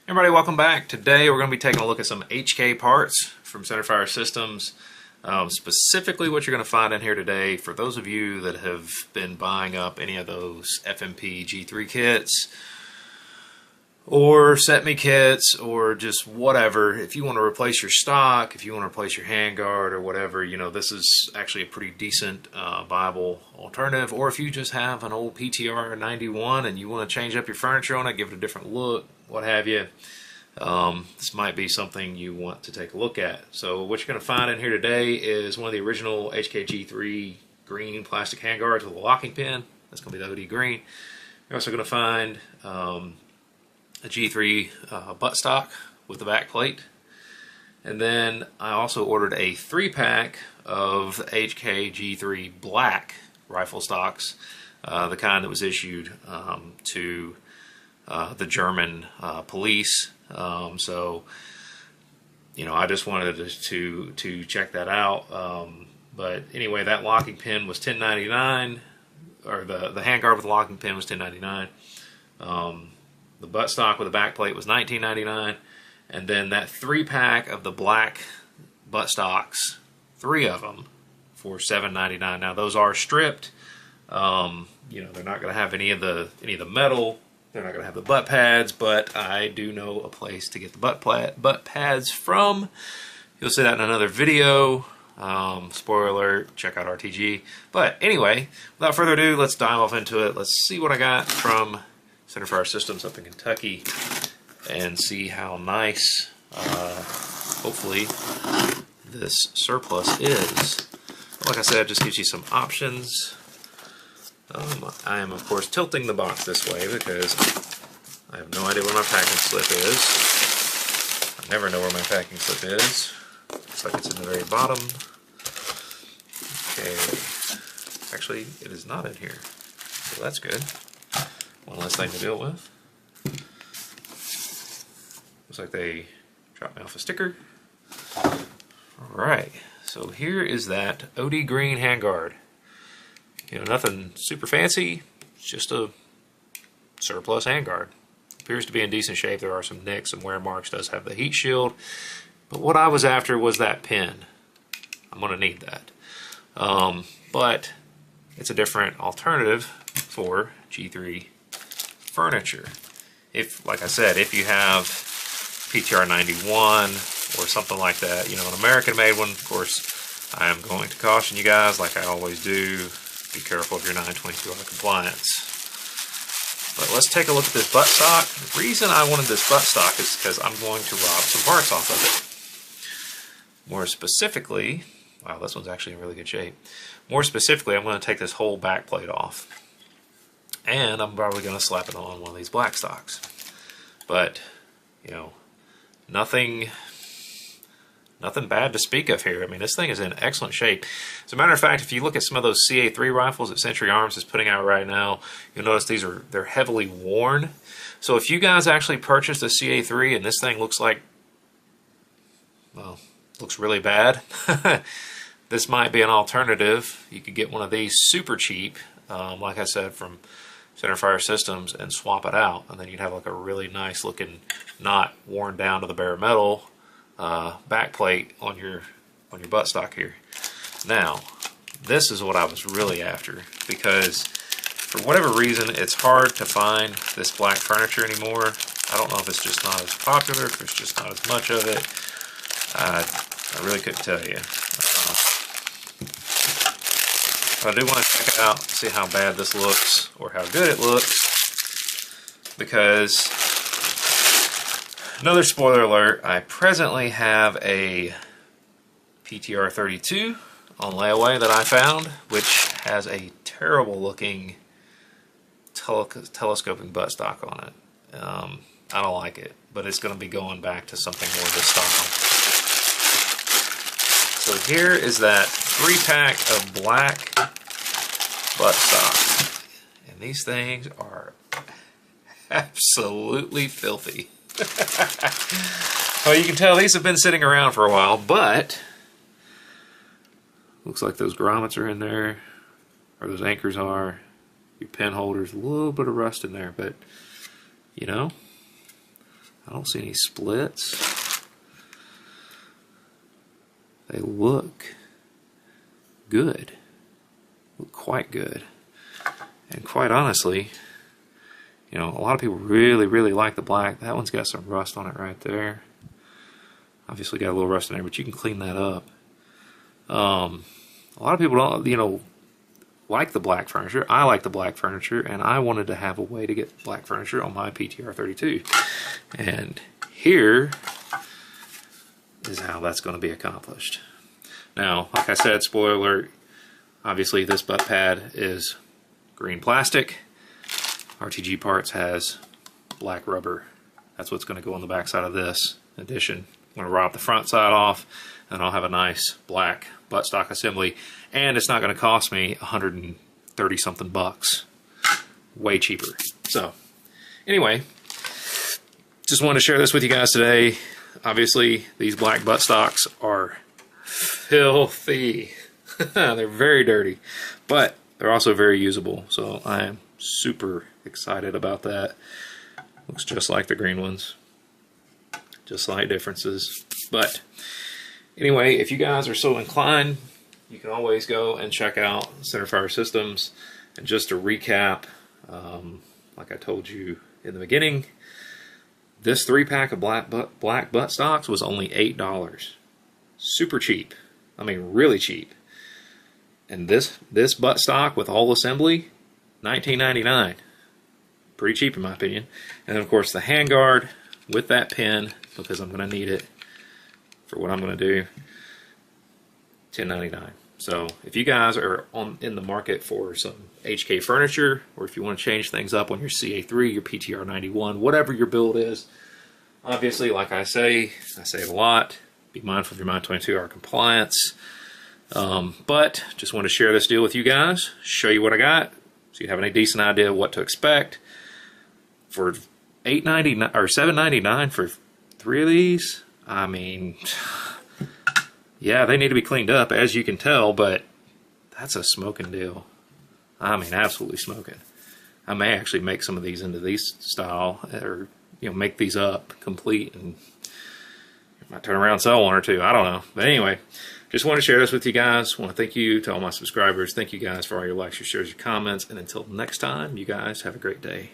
Everybody, welcome back. Today we're going to be taking a look at some HK parts from Centerfire Systems. Specifically what you're going to find in here today, for those of you that have been buying up any of those FMP G3 kits or set me kits or just whatever, if you want to replace your stock, if you want to replace your handguard or whatever, you know, this is actually a pretty decent viable alternative. Or if you just have an old PTR 91 and you want to change up your furniture on it, give it a different look, what have you, this might be something you want to take a look at. So what you're going to find in here today is one of the original HKG3 green plastic handguards with a locking pin. That's going to be the OD green. You're also going to find a G3 buttstock with the back plate. And then I also ordered a 3-pack of HKG3 black rifle stocks, the kind that was issued to the German police. So, you know, I just wanted to check that out. But anyway, that locking pin was $10.99, or the handguard with the locking pin was $10.99. The buttstock with the back plate was $19.99, and then that 3-pack of the black buttstocks, 3 of them, for $7.99. Now those are stripped. You know, they're not going to have any of the metal. They're not going to have the butt pads, but I do know a place to get the butt pads from. You'll see that in another video. Spoiler alert, check out RTG. But anyway, without further ado, let's dive off into it. Let's see what I got from Centerfire Systems up in Kentucky and see how nice, hopefully, this surplus is. Like I said, it just gives you some options. I am, of course, tilting the box this way because I have no idea where my packing slip is. I never know where my packing slip is. Looks like it's in the very bottom. Okay. Actually, it is not in here, so that's good. One less thing to deal with. Looks like they dropped me off a sticker. Alright, so here is that OD green handguard. You know, nothing super fancy, it's just a surplus handguard. Appears to be in decent shape. There are some nicks, some wear marks, does have the heat shield. But what I was after was that pin. I'm going to need that. But it's a different alternative for G3 furniture. If, like I said, if you have PTR 91 or something like that, you know, an American-made one, of course, I am going to caution you guys, like I always do, be careful of your 922R compliance. But let's take a look at this buttstock. The reason I wanted this buttstock is because I'm going to rob some parts off of it. More specifically, wow, this one's actually in really good shape. More specifically, I'm going to take this whole back plate off. And I'm probably going to slap it on one of these black stocks. But, you know, nothing bad to speak of here. I mean, this thing is in excellent shape. As a matter of fact, if you look at some of those CA3 rifles that Century Arms is putting out right now, you'll notice they're heavily worn. So if you guys actually purchased a CA3 and this thing looks like, well, looks really bad, this might be an alternative. You could get one of these super cheap, like I said, from Centerfire Systems, and swap it out, and then you'd have like a really nice looking, not worn down to the bare metal back plate on your buttstock here. Now, this is what I was really after, because for whatever reason it's hard to find this black furniture anymore. I don't know if it's just not as popular, if there's just not as much of it. I really couldn't tell you. But I do want to check it out, see how bad this looks, or how good it looks, because, another spoiler alert, I presently have a PTR 32 on layaway that I found, which has a terrible looking telescoping buttstock on it. I don't like it, but it's going to be going back to something more of this style. So here is that 3-pack of black buttstocks, and these things are absolutely filthy. Well, you can tell these have been sitting around for a while, but looks like those grommets are in there, or those anchors are. Your pen holders, a little bit of rust in there, but you know, I don't see any splits. They look good. Look quite good. And quite honestly, you know, a lot of people really like the black. That one's got some rust on it right there. Obviously got a little rust in there, but you can clean that up. A lot of people don't, you know, like the black furniture. I like the black furniture, and I wanted to have a way to get black furniture on my PTR 32. And here is how that's going to be accomplished. Now, like I said, spoiler alert, obviously this butt pad is green plastic. RTG Parts has black rubber. That's what's going to go on the back side of this. In addition, I'm going to rop the front side off, and I'll have a nice black buttstock assembly, and it's not going to cost me 130 something bucks. Way cheaper. So anyway, just wanted to share this with you guys today. Obviously these black buttstocks are filthy. They're very dirty, but they're also very usable, so I am super excited about that. Looks just like the green ones, just slight differences. But anyway, if you guys are so inclined, you can always go and check out Centerfire Systems. And just to recap, like I told you in the beginning, this 3-pack of black buttstocks was only $8. Super cheap. I mean, really cheap. And this buttstock with all assembly, $19.99. Pretty cheap in my opinion. And then of course the handguard with that pin, because I'm going to need it for what I'm going to do, $10.99. So if you guys are in the market for some HK furniture, or if you want to change things up on your CA3, your PTR 91, whatever your build is, obviously, like I say it a lot, be mindful of your Mine 22R compliance. But just want to share this deal with you guys, show you what I got, so you have a decent idea of what to expect. For $8.99 or $7.99 for 3 of these, I mean, yeah, they need to be cleaned up, as you can tell, but that's a smoking deal. I mean, absolutely smoking. I may actually make some of these into these style, or you know, make these up complete, and I might turn around and sell one or two. I don't know, but anyway, just want to share this with you guys. Want to thank you to all my subscribers. Thank you guys for all your likes, your shares, your comments, and until next time, you guys have a great day.